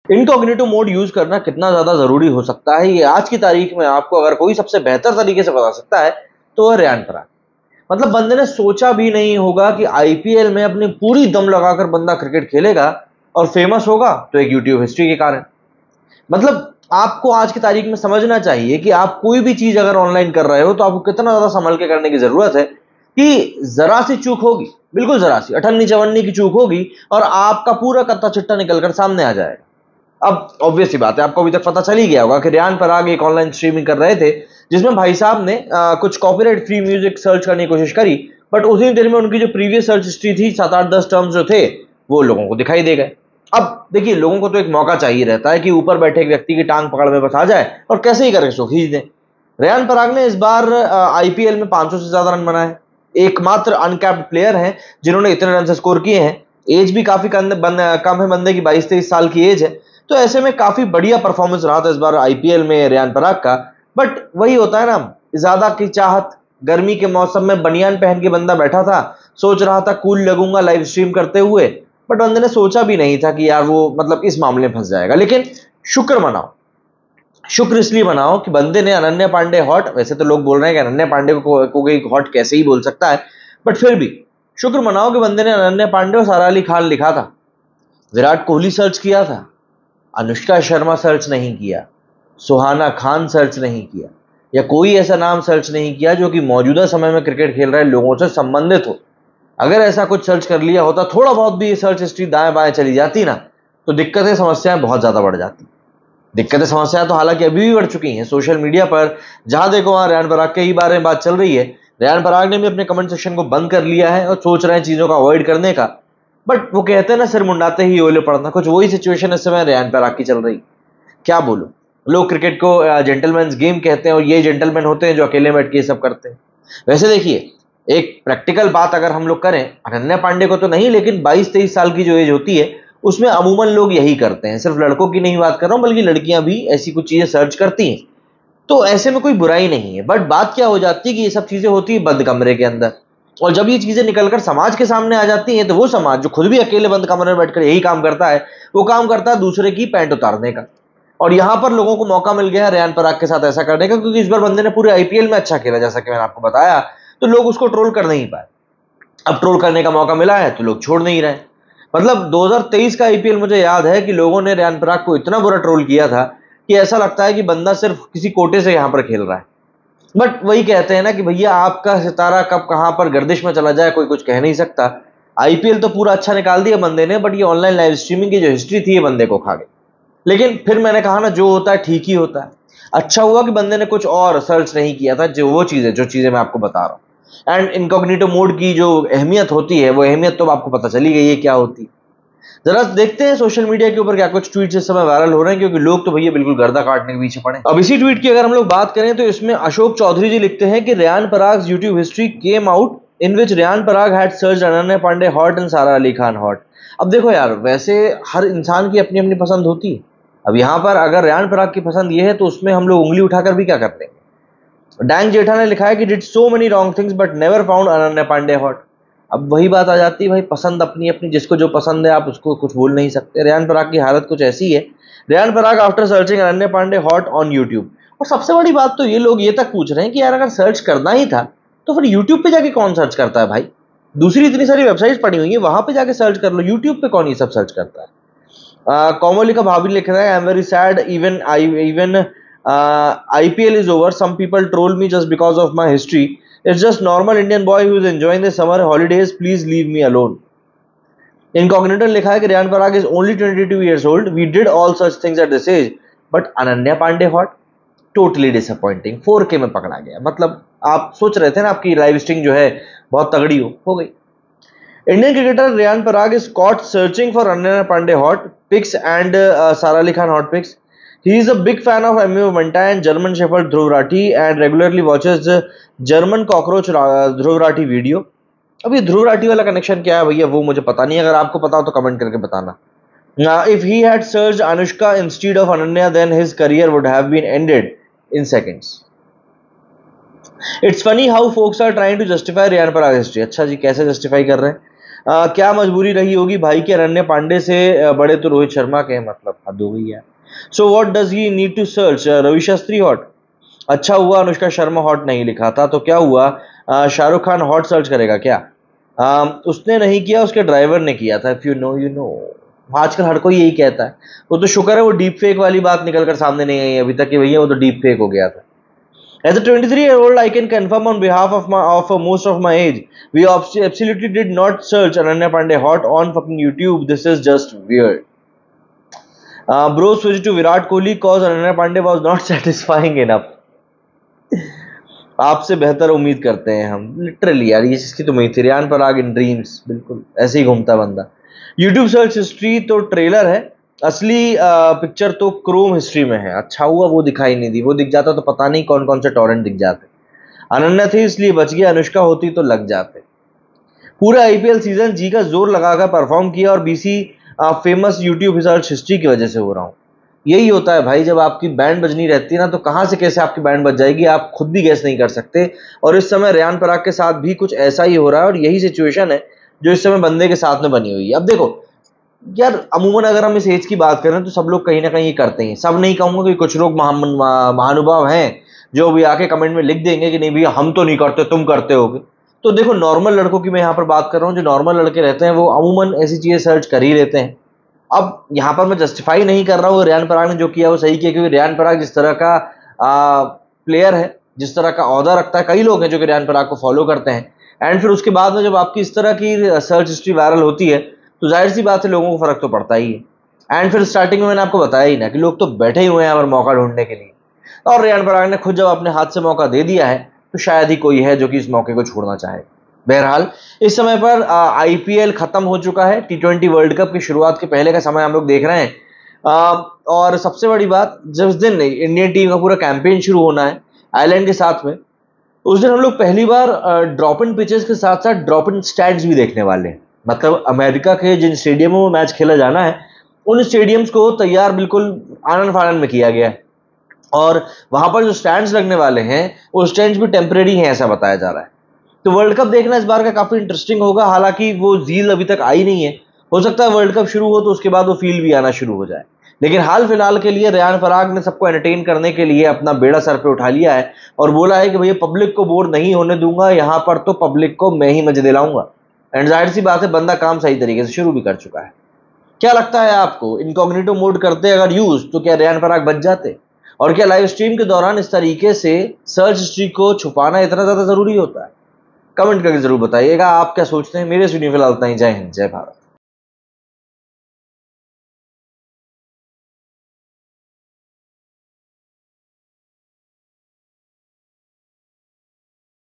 Incognito mode use करना कितना ज्यादा जरूरी हो सकता है, ये आज की तारीख में आपको अगर कोई सबसे बेहतर तरीके से बता सकता है तो वह रेयान पराग। मतलब बंदे ने सोचा भी नहीं होगा कि आईपीएल में अपनी पूरी दम लगाकर बंदा क्रिकेट खेलेगा और फेमस होगा, तो एक यूट्यूब हिस्ट्री के कारण। मतलब आपको आज की तारीख में समझना चाहिए कि आप कोई भी चीज अगर ऑनलाइन कर रहे हो तो आपको कितना ज्यादा संभल के करने की जरूरत है कि जरा सी चूक होगी, बिल्कुल जरा सी अठन्नी चवन्नी की चूक होगी और आपका पूरा कत्ता चिट्टा निकलकर सामने आ जाएगा। अब ऑब्वियस सी बात है, आपको अभी तक पता चल ही गया होगा कि रेयान पराग एक ऑनलाइन स्ट्रीमिंग कर रहे थे जिसमें भाई साहब ने कुछ कॉपीराइट फ्री म्यूजिक सर्च करने की कोशिश करी, बट उसी देर में उनकी जो प्रीवियस सर्च हिस्ट्री थी 7 8 10 टर्म्स जो थे वो लोगों को दिखाई दे गए। अब देखिए, लोगों को तो एक मौका चाहिए रहता है कि ऊपर बैठे एक व्यक्ति की टांग पकड़ में बस आ जाए और कैसे ही करके उसको खींच दें। रेयान पराग ने इस बार आईपीएल में 500 से ज्यादा रन बनाए, एकमात्र अनकैप्ड प्लेयर हैं जिन्होंने इतने रन स्कोर किए हैं। एज भी काफी कम है बंदे की, 22 23 साल की एज है, तो ऐसे में काफी बढ़िया परफॉर्मेंस रहा था इस बार आईपीएल में रेयान पराग का। बट वही होता है ना, ज्यादा की चाहत। गर्मी के मौसम में बनियान पहन के बंदा बैठा था, सोच रहा था कूल लगूंगा लाइव स्ट्रीम करते हुए, बट बंदे ने सोचा भी नहीं था कि यार वो मतलब इस मामले में फंस जाएगा। लेकिन शुक्र मनाओ, शुक्र इसलिए मनाओ कि बंदे ने अनन्या पांडे हॉट, वैसे तो लोग बोल रहे हैं कि अनन्या पांडे को कोई हॉट कैसे ही बोल सकता है, बट फिर भी शुक्र मनाओ कि बंदे ने अनन्या पांडे और सारा अली खान लिखा था, विराट कोहली सर्च किया था, अनुष्का शर्मा सर्च नहीं किया, सुहाना खान सर्च नहीं किया, या कोई ऐसा नाम सर्च नहीं किया जो कि मौजूदा समय में क्रिकेट खेल रहे लोगों से संबंधित हो। अगर ऐसा कुछ सर्च कर लिया होता, थोड़ा बहुत भी ये सर्च हिस्ट्री दाएं बाएं चली जाती ना, तो दिक्कतें समस्याएं बहुत ज्यादा बढ़ जाती। दिक्कतें समस्याएं तो हालांकि अभी भी बढ़ चुकी हैं। सोशल मीडिया पर जहां देखो वहां रेयान पराग के ही बारे में बात चल रही है। रेयान पराग ने भी अपने कमेंट सेक्शन को बंद कर लिया है और सोच रहे हैं चीजों का अवॉइड करने का, बट वो कहते हैं ना, सिर मुंडाते ही ओले पड़ना, कुछ वही सिचुएशन इस समय रेयान पराग की चल रही। क्या बोलूं, लोग क्रिकेट को जेंटलमैन्स गेम कहते हैं और ये जेंटलमैन होते हैं जो अकेले बैठ के ये सब करते हैं। वैसे देखिए, एक प्रैक्टिकल बात अगर हम लोग करें, अनन्या पांडे को तो नहीं, लेकिन 22 23 साल की जो एज होती है उसमें अमूमन लोग यही करते हैं। सिर्फ लड़कों की नहीं बात कर रहा हूं, बल्कि लड़कियां भी ऐसी कुछ चीजें सर्च करती हैं, तो ऐसे में कोई बुराई नहीं है। बट बात क्या हो जाती है कि ये सब चीजें होती है बंद कमरे के अंदर, और जब ये चीजें निकलकर समाज के सामने आ जाती हैं तो वो समाज जो खुद भी अकेले बंद कमरे में बैठकर यही काम करता है, वो काम करता है दूसरे की पैंट उतारने का। और यहां पर लोगों को मौका मिल गया है रेयान पराग के साथ ऐसा करने का, क्योंकि इस बार बंदे ने पूरे आईपीएल में अच्छा खेला, जैसा कि मैंने आपको बताया, तो लोग उसको ट्रोल कर नहीं पाए। अब ट्रोल करने का मौका मिला है तो लोग छोड़ नहीं रहे। मतलब 2023 का आईपीएल मुझे याद है कि लोगों ने रेयान पराग को इतना बुरा ट्रोल किया था कि ऐसा लगता है कि बंदा सिर्फ किसी कोटे से यहां पर खेल रहा है। बट वही कहते हैं ना कि भैया, आपका सितारा कब कहां पर गर्दिश में चला जाए कोई कुछ कह नहीं सकता। आईपीएल तो पूरा अच्छा निकाल दिया बंदे ने, बट ये ऑनलाइन लाइव स्ट्रीमिंग की जो हिस्ट्री थी ये बंदे को खा गई। लेकिन फिर मैंने कहा ना, जो होता है ठीक ही होता है। अच्छा हुआ कि बंदे ने कुछ और सर्च नहीं किया था, जो चीजें मैं आपको बता रहा हूँ। एंड इनकॉग्निटो मोड की जो अहमियत होती है, वो अहमियत तो आपको पता चली गई है क्या होती है। जरा देखते हैं सोशल मीडिया के ऊपर क्या कुछ ट्वीट इस समय वायरल हो रहे हैं, क्योंकि लोग तो भैया बिल्कुल गर्दा काटने के पीछे पड़े। अब इसी ट्वीट की अगर हम लोग बात करें तो इसमें अशोक चौधरी जी लिखते हैं कि Riyan Parag YouTube history came out in which Riyan Parag had searched Ananya Pandey hot and Sara Ali Khan hot. अब देखो यार, वैसे हर इंसान की अपनी अपनी पसंद होती है। अब यहाँ पर अगर रेयान पराग की पसंद ये है तो उसमें हम लोग उंगली उठाकर भी क्या कर लेंगे। डैंग जेठा ने लिखा है कि did so many wrong things but never found Ananya Pandey hot. अब वही बात आ जाती है भाई, पसंद अपनी अपनी, जिसको जो पसंद है आप उसको कुछ बोल नहीं सकते। रेयान पराग की हालत कुछ ऐसी है। Riyan Parag after searching Ananya Pandey hot on YouTube. और सबसे बड़ी बात तो ये लोग ये तक पूछ रहे हैं कि यार अगर सर्च करना ही था तो फिर यूट्यूब पे जाके कौन सर्च करता है भाई। दूसरी इतनी सारी वेबसाइट पड़ी हुई है, वहां पे जाके सर्च कर लो, यूट्यूब पे कौन ये सब सर्च करता है। कोमलिका भाभी लिख रहा है, I am very sad, even IPL is over. Some people troll me just because of my history. It's just normal Indian boy who is enjoying the summer holidays. Please leave me alone. Incognito लिखा है कि Riyan Parag is only 22 years old. We did all such things at this age. But Ananya Pandey hot, totally disappointing. 4K में पकड़ा गया। मतलब आप सोच रहे थे ना आपकी लाइव स्ट्रीम जो है बहुत तगड़ी हो गई। Indian cricketer Riyan Parag is caught searching for Ananya Pandey hot pics and सारा Ali Khan hot pics. He is a big fan of Emu Vanta and German Shepherd Dhruv Rathi and regularly watches the German Cockroach Dhruv Rathi video. अब ये ध्रुव राठी वाला connection क्या है भैया, वो मुझे पता नहीं। अगर आपको पता हो तो कमेंट करके बताना। If he had searched Anushka instead of Ananya, then his career would have been ended in seconds. It's funny how folks are trying to justify Riyan Parag history. अच्छा जी, कैसे जस्टिफाई कर रहे हैं? क्या मजबूरी रही होगी भाई के अनन्या पांडे से बड़े तो रोहित शर्मा के हैं, मतलब हद हो गई है। So what does he need to search? Ravi Shastri hot? अच्छा हुआ अनुष्का शर्मा हॉट नहीं लिखा था, तो क्या हुआ, शाहरुख खान हॉट सर्च करेगा क्या? उसने नहीं किया, उसके ड्राइवर ने किया था। If you know you know. आजकल हर कोई यही कहता है। वो तो शुक्र है वो डीप फेक वाली बात निकल कर सामने नहीं आई अभी तक कि भैया वो तो डीप फेक हो गया था। As a 23-year-old, I can confirm on behalf of most of my age, we absolutely did not search Ananya Pandey hot on fucking YouTube. This is just weird. Bro switched to Virat Kohli cause Ananya Pandey was not satisfying enough. आपसे बेहतर उम्मीद करते हैं हम, literally यार, ये इसकी तो उम्मीद थी। रियान पराग इन ड्रीम्स, बिल्कुल ऐसे ही घूमता बंदा। यूट्यूब सर्च हिस्ट्री तो ट्रेलर है, असली पिक्चर तो क्रोम हिस्ट्री में है। अच्छा हुआ वो दिखाई नहीं दी, वो दिख जाता तो पता नहीं कौन कौन से टॉरेंट दिख जाते। अनन्या थी इसलिए बच गया, अनुष्का होती तो लग जाते। पूरा आईपीएल सीजन जी का जोर लगाकर परफॉर्म किया और BC famous YouTube research history की वजह से हो रहा हूँ। यही होता है भाई, जब आपकी बैंड बजनी रहती है ना, तो कहाँ से कैसे आपकी बैंड बज जाएगी आप खुद भी गैस नहीं कर सकते। और इस समय रेयान पराग के साथ भी कुछ ऐसा ही हो रहा है, और यही सिचुएशन है जो इस समय बंदे के साथ में बनी हुई है। अब देखो यार, अमूमन अगर हम इस एज की बात करें तो सब लोग कहीं ना कहीं करते हैं। सब नहीं कहूंगा कि कुछ लोग महानुभाव हैं जो भी आके कमेंट में लिख देंगे कि नहीं भैया हम तो नहीं करते, तुम करते होगे। तो देखो, नॉर्मल लड़कों की मैं यहाँ पर बात कर रहा हूँ, जो नॉर्मल लड़के रहते हैं वो अमूमन ऐसी चीजें सर्च कर ही लेते हैं। अब यहाँ पर मैं जस्टिफाई नहीं कर रहा हूँ रेयान पराग ने जो किया वो सही किया, क्योंकि रेयान पराग जिस तरह का प्लेयर है, जिस तरह का औहदा रखता है, कई लोग हैं जो कि रेयान पराग को फॉलो करते हैं। एंड फिर उसके बाद में जब आपकी इस तरह की सर्च हिस्ट्री वायरल होती है तो जाहिर सी बात है लोगों को फर्क तो पड़ता ही है। एंड फिर स्टार्टिंग में मैंने आपको बताया ही ना कि लोग तो बैठे ही हुए हैं यहाँ पर मौका ढूंढने के लिए, और रेयान पराग ने खुद जब अपने हाथ से मौका दे दिया है तो शायद ही कोई है जो कि इस मौके को छोड़ना चाहे। बहरहाल, इस समय पर आईपीएल खत्म हो चुका है। टी20 वर्ल्ड कप की शुरुआत के पहले का समय हम लोग देख रहे हैं। और सबसे बड़ी बात, जिस दिन इंडियन टीम का पूरा कैंपेन शुरू होना है आयरलैंड के साथ में, उस दिन हम लोग पहली बार ड्रॉप इन पिचेस के साथ साथ ड्रॉप इन स्टैंड्स भी देखने वाले हैं। मतलब अमेरिका के जिन स्टेडियमों में मैच खेला जाना है उन स्टेडियम्स को तैयार बिल्कुल आनन फानन में किया गया है, और वहां पर जो स्टैंड्स लगने वाले हैं वो स्टैंड्स भी टेम्परेरी हैं ऐसा बताया जा रहा है। तो वर्ल्ड कप देखना इस बार का काफी इंटरेस्टिंग होगा। हालांकि वो जील अभी तक आई नहीं है, हो सकता है वर्ल्ड कप शुरू हो तो उसके बाद वो फील भी आना शुरू हो जाए। लेकिन हाल फिलहाल के लिए रेयान पराग ने सबको एंटरटेन करने के लिए अपना बेड़ा सर पे उठा लिया है और बोला है कि भैया पब्लिक को बोर नहीं होने दूंगा, यहाँ पर तो पब्लिक को मैं ही मजे दिलाऊंगा। एंड जाहिर सी बात है बंदा काम सही तरीके से शुरू भी कर चुका है। क्या लगता है आपको, इनकॉग्निटो मोड करते अगर यूज तो क्या रेयान पराग बच जाते? और क्या लाइव स्ट्रीम के दौरान इस तरीके से सर्च हिस्ट्री को छुपाना इतना ज्यादा जरूरी होता है? कमेंट करके जरूर बताइएगा आप क्या सोचते हैं। मेरे वीडियो फिलहाल इतना ही। जय हिंद, जय भारत।